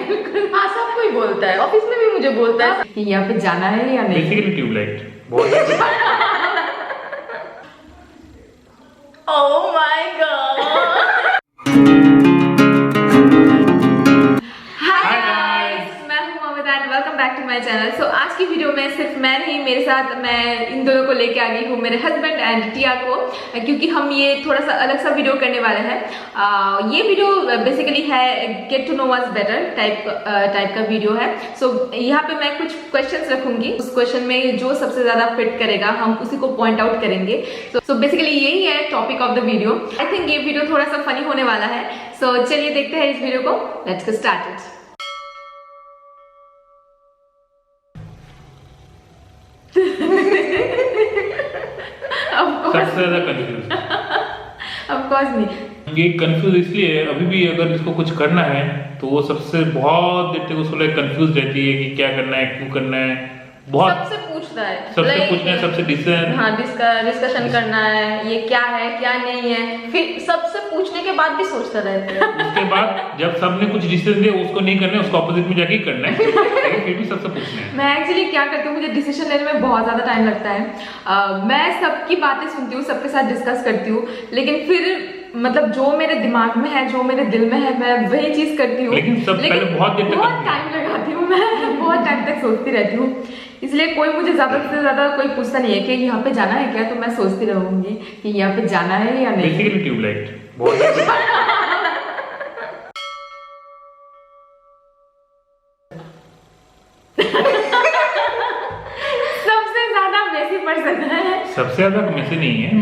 बिल्कुल। हाँ, सब कोई बोलता है, ऑफिस में भी मुझे बोलता है कि यहाँ पे जाना है या नहीं। बेसिकली ट्यूबलाइट बहुत oh my God. Hi guys, मैं हूं Mamta and welcome back to my channel. So आज की वीडियो में सिर्फ मैं नहीं, मेरे साथ मैं इन दोनों को लेके आ गई हूँ, मेरे हस्बैंड एंड टिया को, क्योंकि हम ये थोड़ा सा अलग सा वीडियो करने वाले हैं। ये वीडियो बेसिकली है get to know us better type का वीडियो है। सो यहाँ पे मैं कुछ क्वेश्चंस रखूंगी, उस क्वेश्चन में जो सबसे ज्यादा फिट करेगा हम उसी को पॉइंट आउट करेंगे। सो बेसिकली यही है topic of the video. I think ये वीडियो थोड़ा सा फनी होने वाला है। सो चलिए देखते हैं इस वीडियो को। Let's get started. सबसे ज्यादा कंफ्यूज। ऑफ कोर्स नहीं। ये कंफ्यूज इसलिए है, अभी भी अगर इसको कुछ करना है तो वो सबसे बहुत देर तक उसको लाइक कंफ्यूज रहती है कि क्या करना है, क्यों करना है। बहुत सबसे पूछता है, सबसे पूछना है, सबसे डिस्कशन करना है, ये क्या है क्या नहीं है, फिर सबसे पूछने के बाद भी सोचता रहता है। उसके बाद जब सबने कुछ डिसीजन दिया उसको नहीं करना है, उसको ऑपोजिट में जाके ही करना है, लेकिन फिर भी सबसे पूछना है। मैं एक्चुअली क्या करती हूँ, मुझे डिसीजन लेने में बहुत ज्यादा टाइम लगता है। मैं सबकी बातें सुनती हूँ, सबके साथ डिस्कस करती हूँ, लेकिन फिर मतलब जो मेरे दिमाग में है, जो मेरे दिल में है, मैं वही चीज करती हूँ। लेकिन पहले बहुत देर तक बहुत टाइम लगाती हूँ, मैं बहुत टाइम तक सोचती रहती हूँ। इसलिए कोई मुझे ज्यादा से ज्यादा कोई पूछता नहीं है कि यहाँ पे जाना है क्या, तो मैं सोचती रहूंगी कि यहाँ पे जाना है या नहीं। बेसिकली ट्यूबलाइट बहुत सबसे ज्यादा मेसी पर्सन है। सबसे ज्यादा मैसे नहीं है।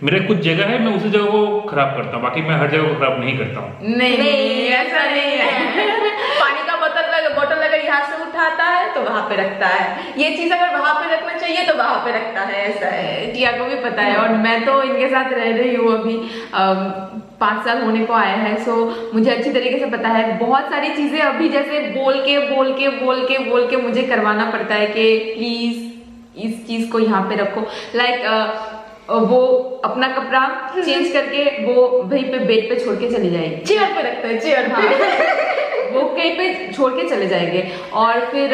मेरा कुछ जगह है, मैं उसी जगह को खराब करता हूँ, बाकी मैं हर जगह को खराब नहीं करता हूँ। नहीं, ऐसा नहीं है। पानी का बोतल अगर यहाँ से उठाता है तो वहां पे रखता है, ये चीज अगर वहां पे रखना चाहिए तो वहां पे रखता है, ऐसा है। टिया को भी पता है, और मैं तो इनके साथ रह रही हूँ अभी 5 साल होने को आया है। सो मुझे अच्छी तरीके से पता है। बहुत सारी चीजें अभी जैसे बोल के मुझे करवाना पड़ता है कि प्लीज इस चीज को यहाँ पे रखो। वो अपना कपड़ा चेंज करके वो वहीं पे बेड पे छोड़ के चली जाएगी, चेयर पे रखते हैं, चेयर पे। वो कहीं पे छोड़ के चले जाएंगे, और फिर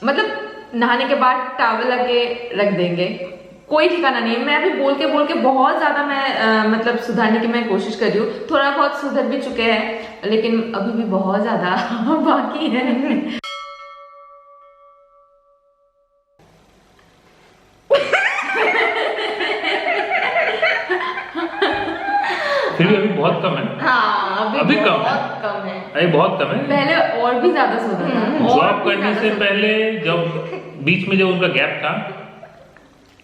मतलब नहाने के बाद टॉवल लगे रख देंगे, कोई ठिकाना नहीं है। मैं अभी बोल के बहुत ज्यादा मैं मतलब सुधारने की मैं कोशिश कर रही हूँ। थोड़ा बहुत सुधर भी चुके हैं, लेकिन अभी भी बहुत ज्यादा बाकी है। फिर भी अभी बहुत कम है। हाँ, अभी कम बहुत कम है। अभी बहुत कम है। पहले और भी ज्यादा सोता था। जॉब करने से पहले जब बीच में जब उनका गैप था,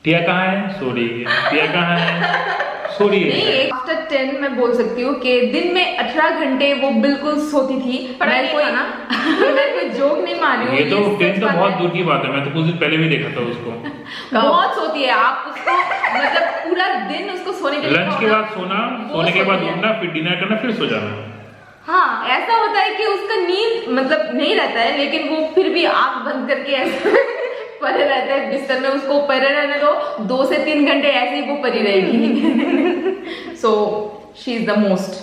टिया कहाँ है, सो रही है, टिया कहाँ है, सो रही है। नहीं, आफ्टर 10 मैं बोल सकती हूँ कि दिन में 18 घंटे वो बिल्कुल सोती थी। मैं कोई जोक नहीं मार रही हूँ। ये तो 10 तो बहुत दूर की बात है, मैं तो कुछ दिन पहले भी देखा था उसको। बहुत सोती है। आप उसको मतलब पूरा दिन उसको सोने के लिए लंच के बाद सोना, सोने के बाद उठना, फिर डिनर करना, फिर सो जाना। हाँ, ऐसा होता है कि उसका नींद मतलब नहीं रहता है, लेकिन वो फिर भी आंख बंद करके ऐसे पड़े रहते हैं बिस्तर में। उसको पड़े रहने दो, 2 से 3 घंटे ऐसे ही वो पड़ी रहेगी। So she is the most.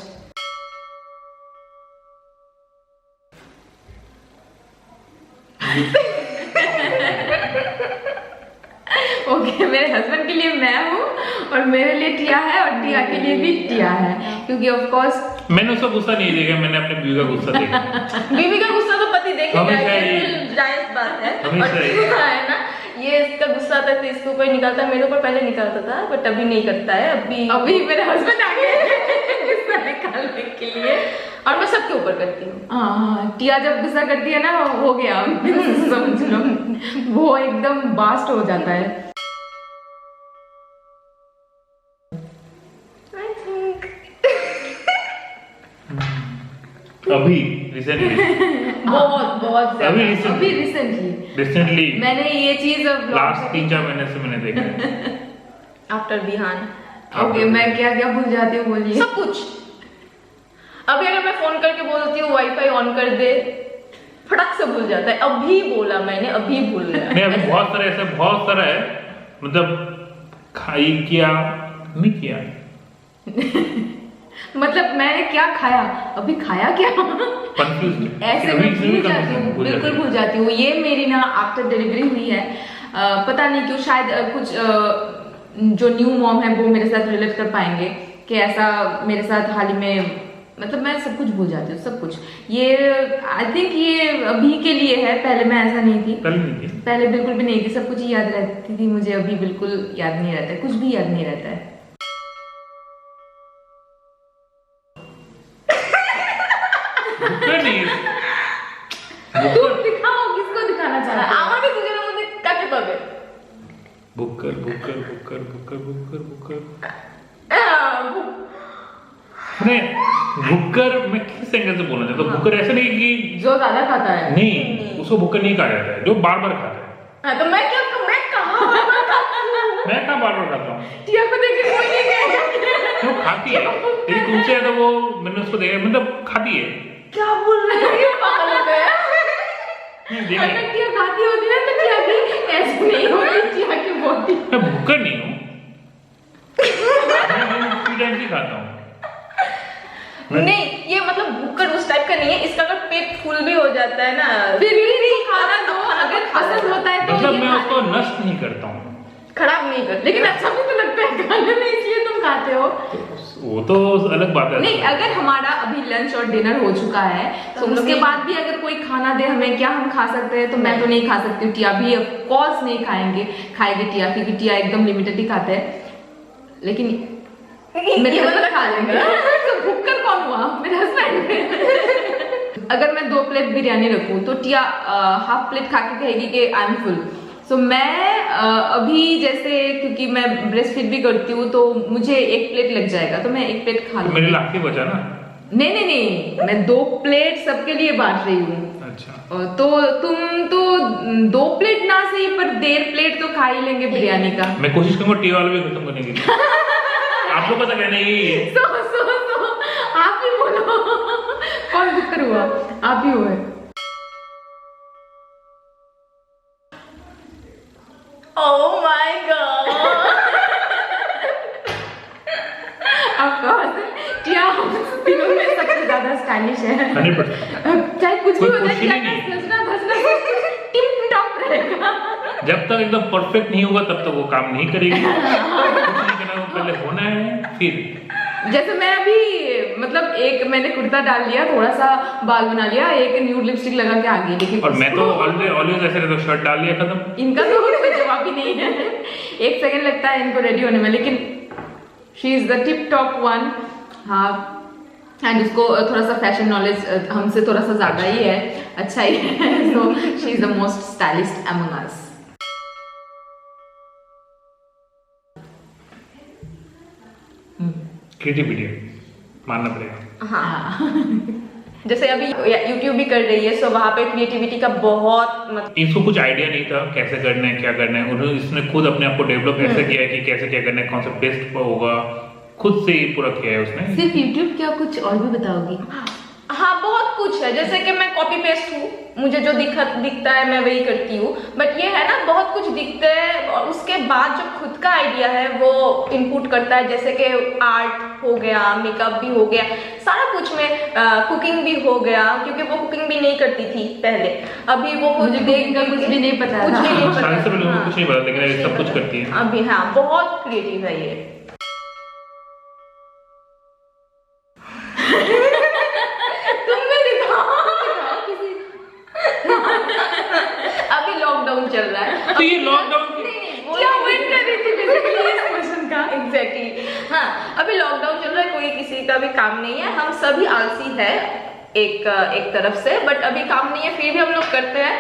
Okay, मेरे हस्बैंड के लिए मैं हूँ, और मेरे लिए टिया है, और टिया के लिए भी टिया है, क्योंकि ऑफ कोर्स मैंने उसका गुस्सा नहीं देखा, मैंने अपने बीवी का गुस्सा देखा। बीवी का गुस्सा तो पति देखेगा, हमेशा ये ही। जायज बात है। हमेशा और ही। टिया है ना, ये इसका गुस्सा आता है तो इसको कोई निकालता है। मेरे ऊपर पहले निकालता था, बट अभी नहीं करता है। अभी मेरे हस्बैंड आ गए गुस्सा निकालने के लिए, और मैं सबके ऊपर करती हूँ। हाँ, टिया जब गुस्सा करती है ना, हो गया समझ लो, वो एकदम बास्ट हो जाता है। अभी रिसेंटली बहुत अभी रिसेंटली मैंने ये चीज लास्ट 3-4 महीने से मैंने देखा। आफ्टर बिहान। ओके, मैं क्या क्या भूल जाती हूँ, बोलिए। सब कुछ। अभी अगर मैं फोन करके बोलती हूँ वाईफाई ऑन कर दे, फटक से भूल जाता है। अभी बोला मैंने, अभी भूल गया। नहीं, अभी बहुत सारा है, मतलब खाई किया नहीं किया। मतलब मैंने क्या खाया, अभी खाया क्या? कंफ्यूज ऐसे मैं भूल जाती हूँ, बिल्कुल भूल जाती हूँ। ये मेरी ना आफ्टर डिलीवरी हुई है, पता नहीं क्यों, शायद कुछ जो न्यू मॉम है वो मेरे साथ रिलेट कर पाएंगे कि ऐसा मेरे साथ हाल ही में, मतलब मैं सब कुछ भूल जाती हूँ, सब कुछ। ये आई थिंक ये अभी के लिए है, पहले मैं ऐसा नहीं थी, पहले बिल्कुल भी नहीं थी, सब कुछ ही याद रहती थी मुझे, अभी बिल्कुल याद नहीं रहता है, कुछ भी याद नहीं रहता है। दिखाओ, किसको दिखाना चाहते हो? आवाज़ तुझे ना मुझे काटे पावे। Booker Booker Booker Booker Booker Booker नहीं, बुकर मैं किस एंगल से बोलना चाहता हूँ? बुकर ऐसा नहीं कि जो ज्यादा खाता है, नहीं, उसको बुकर नहीं कहा जाता है, जो बार बार खाता है। हाँ, तो मैं क्या, मैं कहाँ बार बार खाता हूँ? टिया को देख के कोई नहीं कहेगा। वो खाती है, लेकिन तुमसे ज्यादा वो मैंने उसको देखा, मतलब खाती है। क्या बोल रहे हो? ये पागल हो गया। अगर टिया खाती होती ना तो टिया की ऐसे नहीं होती, टिया की बॉडी। मैं भूखा नहीं हूँ, मैं उसी टाइम से खाता हूँ। नहीं, ये मतलब भूखड़ उस टाइप का नहीं है, इसका अगर पेट फुल भी हो जाता है ना, फिर भी नहीं खाना दो, अगर पसंद होता है तो मतलब मैं उसको नष्ट नहीं करता हूँ, खराब नहीं करता, लेकिन अच्छा भी तो लगता है खाने में, इसलिए तुम खाते हो। वो तो अलग बात है। नहीं, अगर हमारा अभी लंच और डिनर हो चुका है तो उसके बाद भी अगर कोई खाना दे हमें, क्या हम खा सकते हैं? तो मैं तो नहीं खा सकती हूँ, टिया भी ऑफ कोर्स नहीं खाएगी टिया, क्योंकि टिया एकदम लिमिटेड ही खाते हैं, लेकिन मेरे हस्बैंड खा लेंगे। तो भुक्कड़ कौन हुआ? मेरे हस्बैंड। अगर मैं 2 प्लेट बिरयानी रखूं तो टिया हाफ प्लेट खा के कहेगी कि आई एम फुल। सो मैं अभी जैसे, क्योंकि मैं ब्रेस्ट फीड भी करती हूँ तो मुझे 1 प्लेट लग जाएगा, तो मैं 1 प्लेट खा लूँ। मेरे लाख के बचा ना? नहीं, मैं 2 प्लेट सबके लिए बांट रही हूँ। अच्छा। तो तुम तो 2 प्लेट ना सही पर 1.5 प्लेट तो खा ही लेंगे बिरयानी का। मैं कोशिश करूंगा टी वाला भी खत्म करने की। आप लोग पता कहना यही है। सो आप ही बोलो, कौन बुकर हुआ? आप ही हुए। Oh my God! Of course, टिया हम तीनों में सबसे ज्यादा स्टाइलिश है। 100%। चाहे कुछ भी हो जाए, टिया का धसना टिप टॉप रहेगा। जब तक एकदम परफेक्ट नहीं होगा तब तक वो काम नहीं करेगी। कुछ नहीं करना, वो पहले होना है, फिर जैसे मैं अभी, मतलब एक मैंने कुर्ता डाल लिया, थोड़ा सा बाल बना लिया, एक न्यूड लिपस्टिक लगा के आ गई, लेकिन और मैं तो ऑलवेज ऐसे रहता हूँ, शर्ट डाल लिया, खत्म। इनका तो कोई जवाब ही नहीं है, 1 सेकंड लगता है इनको रेडी होने में, लेकिन she is the tip top one. हाँ, एंड उसको थोड़ा सा फैशन नॉलेज हमसे थोड़ा सा ज्यादा ही है, अच्छा ही है, so she is the most stylist among us. Creativity मानना पड़ेगा। हाँ। जैसे अभी YouTube भी कर रही है, सो वहाँ पे क्रिएटिविटी का बहुत मतलब, इसको कुछ आइडिया नहीं था कैसे करना है, क्या करना है, उन्होंने इसने खुद अपने आप को डेवलप ऐसे किया है कि कैसे क्या करना है, कौन सा बेस्ट होगा, खुद से ही पूरा किया है उसने। सिर्फ YouTube, क्या कुछ और भी बताओगी? हाँ, बहुत कुछ है, जैसे कि मैं कॉपी पेस्ट हूँ, मुझे जो दिखता है मैं वही करती हूँ, बट ये है ना, बहुत कुछ दिखता है और उसके बाद जो खुद का आइडिया है वो इनपुट करता है, जैसे कि आर्ट हो गया, मेकअप भी हो गया, सारा कुछ में, कुकिंग भी हो गया, क्योंकि वो कुकिंग भी नहीं करती थी पहले, अभी वो मुझे देख कर कुछ भी नहीं पता, कुछ भी नहीं पता, कुछ नहीं पता, लेकिन सब कुछ करती है अभी। हाँ, बहुत क्रिएटिव है ये। अभी लॉकडाउन चल रहा है, तो ये लॉकडाउन क्या वेट कर रही थी बेसिकली इस क्वेश्चन का? एग्जैक्टली। हाँ, अभी लॉकडाउन चल रहा है, कोई किसी का भी काम नहीं है, हम सभी आलसी है एक तरफ से, बट अभी काम नहीं है फिर भी हम लोग करते हैं।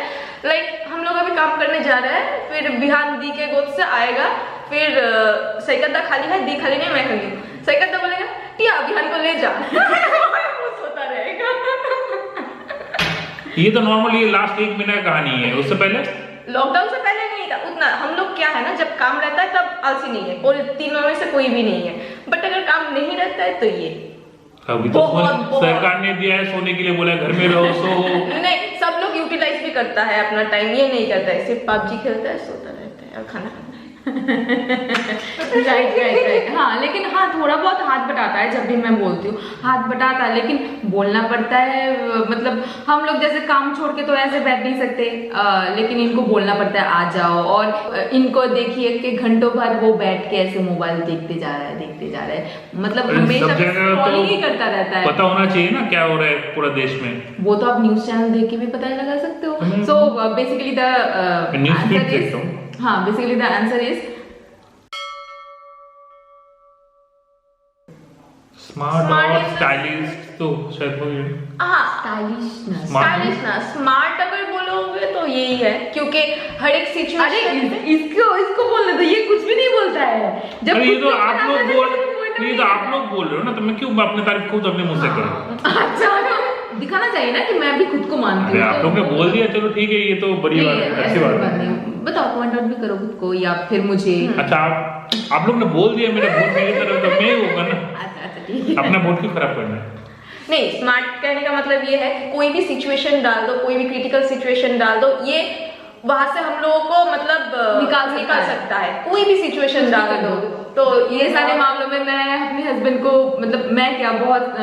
लाइक हम लोग अभी काम करने जा रहे हैं, फिर बिहान दी के गोद से आएगा, फिर सैकदा खाली है, दी खाली नहीं, मैं खाली हूँ, सैकदा बोलेगा टिया बिहान को ले जा। सोता रहेगा। ये तो नॉर्मल, ये लास्ट 1 महीना की कहानी है, उससे पहले लॉकडाउन से पहले नहीं था उतना। हम लोग क्या है ना, जब काम रहता है तब आलसी नहीं है, और तीनों में से कोई भी नहीं है, बट अगर काम नहीं रहता है तो ये अभी तो सरकार ने दिया है सोने के लिए, बोला घर में रहो, सो नहीं, सब लोग यूटिलाइज भी करता है अपना टाइम, ये नहीं करता है सिर्फ पबजी खेलता है, सोता रहता है और खाना खाता है। राइट। हाँ, लेकिन हाँ थोड़ा बहुत हाथ बटाता है जब भी मैं बोलती हूँ, हाथ बटाता है, लेकिन बोलना पड़ता है। मतलब हम लोग जैसे काम छोड़ के तो ऐसे बैठ नहीं सकते, लेकिन इनको बोलना पड़ता है आ जाओ। और इनको देखिए कि घंटों भर वो बैठ के ऐसे मोबाइल देखते जा रहा है, मतलब हमेशा स्क्रॉलिंग ही करता रहता है। पता होना चाहिए ना क्या हो रहा है पूरा देश में। वो तो आप न्यूज चैनल देख के भी पता लगा सकते हो। So basically the answer is, हाँ basically the answer is smart और स्टाइलिश, तो शायद वो ही है। हाँ स्टाइलिश स्मार्ट अगर बोलोगे तो यही है, क्योंकि हर एक सिचुएशन इसको बोलने दो, ये कुछ भी नहीं बोलता है। जब ये तो आप लोग बोल रहे हो ना, तो मैं क्यों अपने तारीफ खुद अपने मुंह से करूं? अच्छा, तो दिखाना चाहिए ना कि मैं भी खुद को मानती हूँ। आप लोग ने बोल दिया, चलो ठीक है, ये तो बड़ी बात है, अच्छी बात है। बताओ, पॉइंट आउट भी करो खुद को या फिर मुझे। अच्छा, आप लोग ने बोल दिया, मेरा वोट मेरी तरफ, तो मैं होगा ना। अच्छा ठीक है, अपना वोट क्यों खराब करना है? नहीं, स्मार्ट कहने का मतलब ये है कि कोई भी सिचुएशन डाल दो, कोई भी क्रिटिकल सिचुएशन डाल दो, ये वहां से हम लोगों को मतलब निकाल सकता है। कोई भी सिचुएशन डाल दो, तो ये सारे मामलों में मैं अपने हस्बैंड को, मतलब मैं क्या, बहुत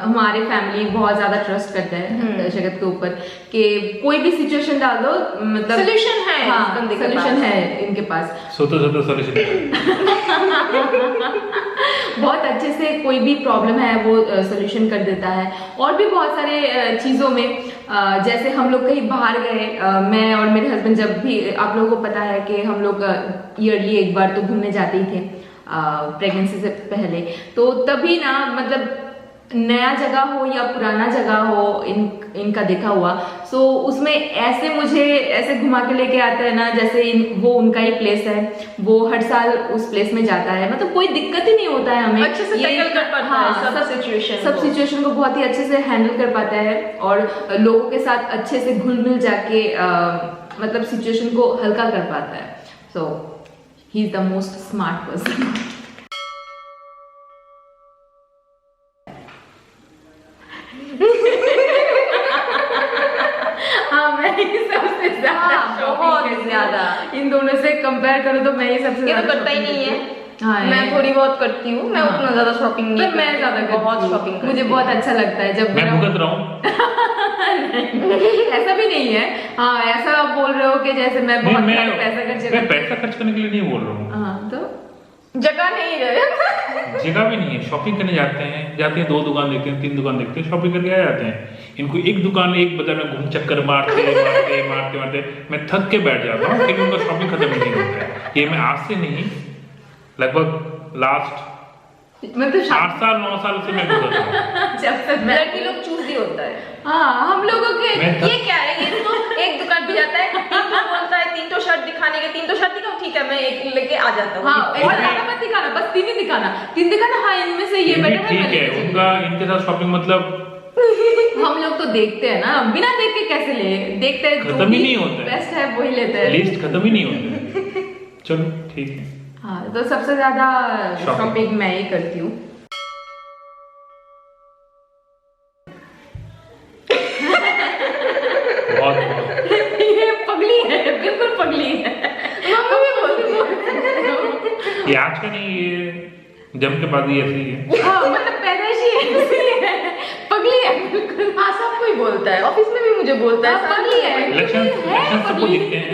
हमारे फैमिली बहुत ज्यादा ट्रस्ट करते हैं जगत के ऊपर, कि कोई भी सिचुएशन डाल दो, मतलब सोल्यूशन है। हाँ, सोल्यूशन है इनके पास। सोतो सोल्यूशन बहुत अच्छे से कोई भी प्रॉब्लम है वो सोल्यूशन कर देता है। और भी बहुत सारे चीजों में, जैसे हम लोग कहीं बाहर गए, मैं और मेरे हस्बैंड, जब भी, आप लोगों को पता है कि हम लोग ईयरली एक बार तो घूमने जाते ही थे प्रेगनेंसी से पहले, तो तभी ना, मतलब नया जगह हो या पुराना जगह हो, इनका देखा हुआ, सो उसमें ऐसे मुझे ऐसे घुमा के लेके आते हैं ना, जैसे वो उनका ही प्लेस है, वो हर साल उस प्लेस में जाता है, मतलब कोई दिक्कत ही नहीं होता है हमें, अच्छे से टैकल कर पाता है सब सिचुएशन को बहुत ही अच्छे से हैंडल कर पाता है, और लोगों के साथ अच्छे से घुल मिल जाके मतलब सिचुएशन को हल्का कर पाता है। So he is the most smart person. सबसे ज्यादा इन दोनों से कंपेयर करो तो मैं ही सबसे ज्यादा, तो करता ही नहीं है। हाँ, मैं थोड़ी बहुत करती हूँ, मैं उतना ज्यादा शॉपिंग नहीं, मैं ज्यादा बहुत शॉपिंग, मुझे बहुत अच्छा लगता है जब मैं भुगत रहा हूँ। ऐसा भी नहीं है। हाँ, ऐसा आप बोल रहे हो कि जैसे मैं बहुत पैसा खर्च करने के लिए नहीं बोल रहा हूँ। हाँ, तो जगह नहीं है। जगह भी नहीं है, शॉपिंग करने जाते हैं 2 दुकान देखते हैं, 3 दुकान देखते हैं, शॉपिंग करके आ जाते हैं। इनको एक दुकान, एक बाजार में घूम चक्कर मारते मैं थक के बैठ जाता हूँ, लेकिन उनका शॉपिंग खत्म नहीं होता है। ये मैं आज से नहीं, लगभग लास्ट मतलब 8 साल 9 साल से मैं गुजर रहा हूँ। जब तक लड़की लोग चूजी होता है। हाँ, हम लोगों के ये क्या है, ये तो एक दुकान पे जाता है, 3 तो बोलता है, 3 तो शर्ट दिखाने के, 3 तो शर्ट दिखाओ, ठीक है मैं एक लेके आ जाता हूँ। हाँ, और ज्यादा मत दिखाना, बस 3 ही दिखाना, 3 दिखाना। हाँ, इनमें से ये बेटर है, ठीक है। उनका इनके साथ शॉपिंग मतलब हम लोग तो देखते हैं ना, बिना देख के कैसे ले, देखते हैं, खत्म ही नहीं होता, बेस्ट है वही लेते हैं, लिस्ट खत्म ही नहीं होता। चलो ठीक है। हाँ, तो सबसे ज्यादा शॉपिंग मैं ही करती हूँ। ये पगली है, बिल्कुल पगली है। मम्मी भी बोलती ये आज का नहीं, ये जम के बाद ही ऐसी है। हाँ, मतलब पैदाइशी है, पगली है बिल्कुल। हाँ, सब कोई बोलता है, ऑफिस में भी मुझे बोलता है पगली है। लक्षण सबको दिखते हैं।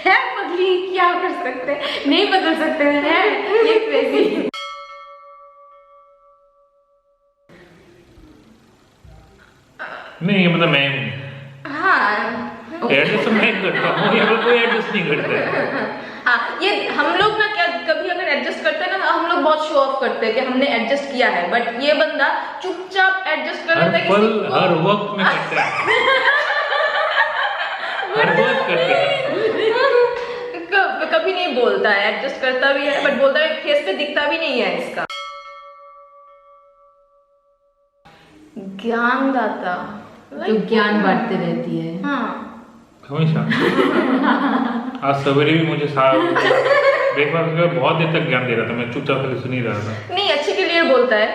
है पगली, क्या कर सकते हैं, नहीं बदल सकते हैं, ये क्रेजी। नहीं, ये मतलब मैं हूँ। हाँ, एडजस्ट मैं करता हूँ, ये कोई एडजस्ट नहीं करता है। हाँ, ये हम लोग ना, क्या कभी अगर एडजस्ट करते हैं ना, हम लोग बहुत शो ऑफ करते हैं कि हमने एडजस्ट किया है, बट ये बंदा चुपचाप एडजस्ट कर लेता है, हर वक्त में करता है। हर वक्त करता है, कभी नहीं बोलता है, एडजस्ट करता भी है, बट बोलता है, फेस पे दिखता भी नहीं है इसका। ज्ञानदाता, जो ज्ञान बांटते रहती है। हाँ, हमेशा। आज सवेरे भी मुझे ब्रेकफास्ट में बहुत देर तक ज्ञान दे रहा था, मैं चुपचाप करके सुन ही रहा था। नहीं, अच्छे के लिए बोलता है,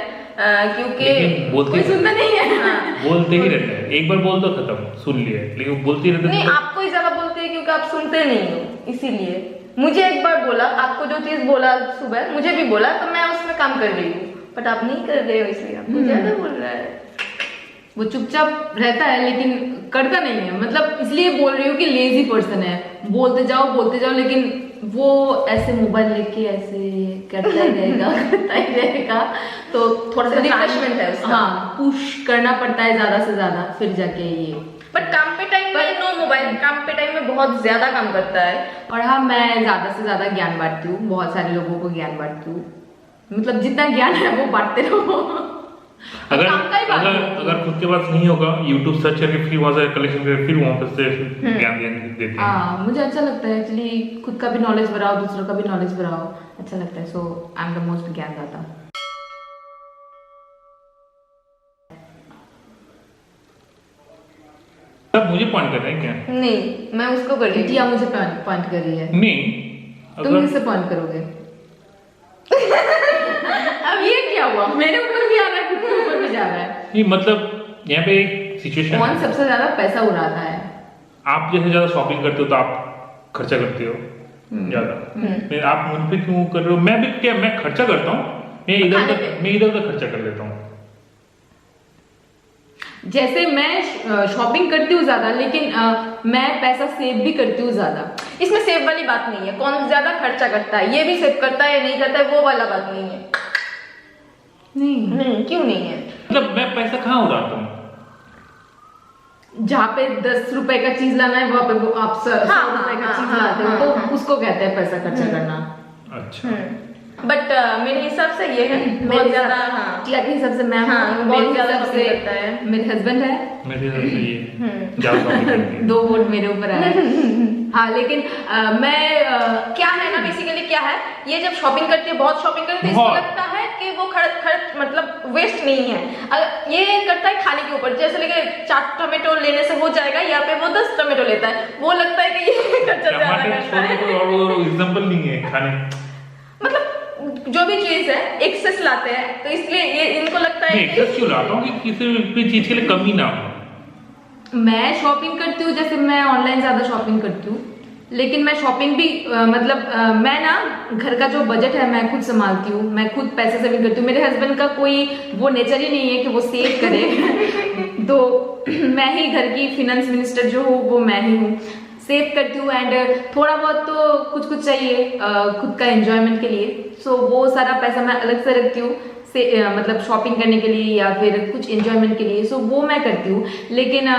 क्योंकि कोई सुनता नहीं है। हाँ। बोलते ही रहता है, एक बार बोल दो खत्म, सुन लिया, लेकिन बोलते ही रहते। नहीं, आपको ही ज्यादा बोलते हैं क्योंकि आप सुनते नहीं हो। इसीलिए मुझे एक बार बोला, आपको जो चीज बोला सुबह मुझे भी बोला, तो मैं उसमें काम कर रही हूँ, बट आप नहीं कर रहे हो, इसलिए आपको ज्यादा बोल रहा है। वो चुपचाप रहता है लेकिन करता नहीं है, मतलब इसलिए बोल रही हूँ कि लेजी पर्सन है, बोलते जाओ लेकिन वो ऐसे मोबाइल लेके ऐसे करता ही रहेगा तो थोड़ा सा रिफ्रेशमेंट है उसका। हाँ, पुश करना पड़ता है ज्यादा से ज्यादा, फिर जाके ये। बट काम पे टाइम में नो मोबाइल, काम पे टाइम में बहुत ज्यादा काम करता है। और हाँ, मैं ज्यादा से ज्यादा ज्ञान बांटती हूँ, बहुत सारे लोगों को ज्ञान बांटती हूँ, मतलब जितना ज्ञान है वो बांटते रहो। अगर काम का ही बात है। अगर खुद के पास नहीं होगा, YouTube सर्च करके फिर वहां से कलेक्शन करके फिर वहां पे से ज्ञान देते हैं। हाँ, मुझे अच्छा लगता है एक्चुअली, खुद का भी नॉलेज बढ़ाओ, दूसरों का भी नॉलेज बढ़ाओ, अच्छा लगता है। सो आई एम द मोस्ट ज्ञानदाता। तब मुझे पॉइंट कर रहे हैं क्या? नहीं, मैं उसको कर रही हूँ। बिटिया मुझे पॉइंट कर रही है, नहीं, तुम किससे पॉइंट करोगे? अब ये क्या हुआ, मेरे ऊपर भी आ रहा है, खुद के ऊपर भी जा रहा है। नहीं मतलब यहाँ पे एक सिचुएशन कौन है, सबसे ज्यादा पैसा उड़ाता है? आप जैसे ज्यादा शॉपिंग करते हो तो आप खर्चा करते हो ज्यादा, फिर आप मुझ पे क्यों कर रहे हो? मैं भी क्या, मैं खर्चा करता हूँ, मैं इधर उधर खर्चा कर लेता हूँ। जैसे मैं शॉपिंग करती हूँ ज्यादा, लेकिन मैं पैसा सेव भी करती हूँ ज्यादा। इसमें सेव वाली बात नहीं है, कौन ज्यादा खर्चा करता है, ये भी सेव करता है या नहीं करता है, वो वाला बात नहीं है। नहीं, क्यों नहीं है? मतलब मैं पैसा कहाँ उड़ाता हूँ? जहाँ पे 10 रुपए का चीज लाना है वहाँ पे वो आप 100 रुपए का चीज लाते हो, तो उसको कहते हैं पैसा खर्चा करना। अच्छा, बट मेरे हिसाब से ये है बहुत ज्यादा। हाँ, टिया के हिसाब से मैं हूँ, हाँ, मेरे बहुत ज्यादा हिसाब shopping से करता है। मेरे हस्बैंड है, मेरे हिसाब से ये ज्यादा शॉपिंग करती है। 2 वोट मेरे ऊपर आए। हाँ, लेकिन मैं क्या है ना, बेसिकली क्या है, ये जब शॉपिंग करती है, बहुत शॉपिंग करती है, इसको बहुत। लगता है कि वो खर्च मतलब वेस्ट नहीं है। अगर ये करता है खाने के ऊपर, जैसे लेके 4 टमाटो लेने से हो जाएगा, यहाँ पे वो 10 टमाटो लेता है, वो लगता है कि ये खर्चा ज्यादा टमाटर करता है। छोड़ने को और एग्जांपल नहीं है खाने। मतलब जो भी चीज है एक्सेस लाते हैं, तो इसलिए ये इनको लगता है मैं कि एक्सेस क्यों लाता हूँ कि किसी भी चीज के लिए कमी ना हो। मैं शॉपिंग करती हूँ, जैसे मैं ऑनलाइन ज्यादा शॉपिंग करती हूँ, लेकिन मैं शॉपिंग भी मैं ना घर का जो बजट है मैं खुद संभालती हूँ, मैं खुद पैसे सेविंग करती हूँ। मेरे हस्बैंड का कोई वो नेचर ही नहीं है कि वो सेव करे। तो मैं ही घर की फिनेंस मिनिस्टर जो हूँ वो मैं ही हूँ, सेव करती हूँ। एंड थोड़ा बहुत तो कुछ चाहिए खुद का एंजॉयमेंट के लिए, सो वो सारा पैसा मैं अलग से रखती हूँ मतलब शॉपिंग करने के लिए या फिर कुछ एंजॉयमेंट के लिए, सो वो मैं करती हूँ। लेकिन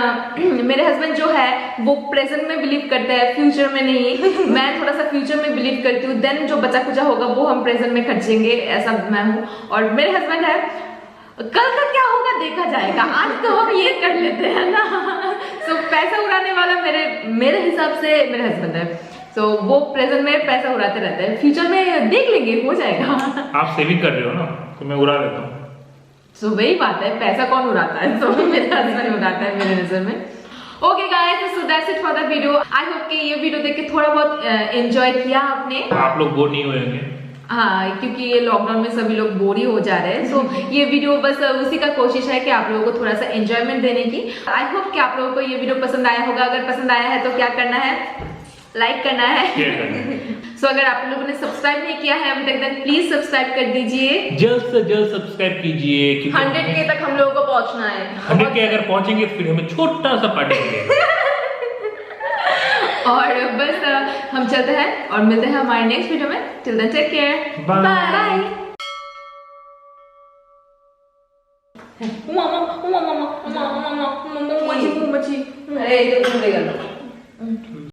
मेरे हस्बैंड जो है वो प्रेजेंट में बिलीव करते हैं, फ्यूचर में नहीं। मैं थोड़ा सा फ्यूचर में बिलीव करती हूँ, देन जो बचा कुचा होगा वो हम प्रेजेंट में खर्चेंगे, ऐसा मैं हूँ। और मेरे हस्बैंड है, कल का क्या होगा देखा जाएगा, आज तो हम ये कर लेते हैं ना। सो पैसा उड़ाने वाला मेरे हिसाब से मेरे हस्बैंड है। सो वो प्रेजेंट में पैसा उड़ाते रहते हैं, फ्यूचर में देख लेंगे, हो जाएगा। आप सेविंग कर रहे हो ना, तो मैं उड़ा देता हूँ। सो वही बात है, पैसा कौन उड़ाता है? सो मेरे हस्बैंड उड़ाता है मेरे नजर में। Okay guys, so that's it for the video. I hope कि ये वीडियो देख के थोड़ा बहुत एंजॉय किया आपने। आप लोग बोर नहीं होंगे। हाँ, क्योंकि ये लॉकडाउन में सभी लोग बोर ही हो जा रहे हैं। सो ये वीडियो बस उसी का कोशिश है कि आप लोगों को थोड़ा सा एंजॉयमेंट देने की। आई होप कि आप लोगों को ये वीडियो पसंद आया होगा। अगर पसंद आया है तो क्या करना है, लाइक करना है। सो अगर आप लोगों ने सब्सक्राइब नहीं किया है अभी तक, देन प्लीज सब्सक्राइब कर दीजिए, जल्द से जल्द सब्सक्राइब कीजिए, 100K तक हम लोगों को पहुंचना है। 100K अगर पहुंचेंगे फिर हमें छोटा सा पार्टी मिलेगा। और बस हम चलते हैं और मिलते हैं हमारे नेक्स्ट वीडियो में। Till then take care, Bye. Bye. मम्मा मम्मा मम्मा मम्मा मम्मा मम्मा मम्मा मम्मा मम्मा मम्मा मम्मा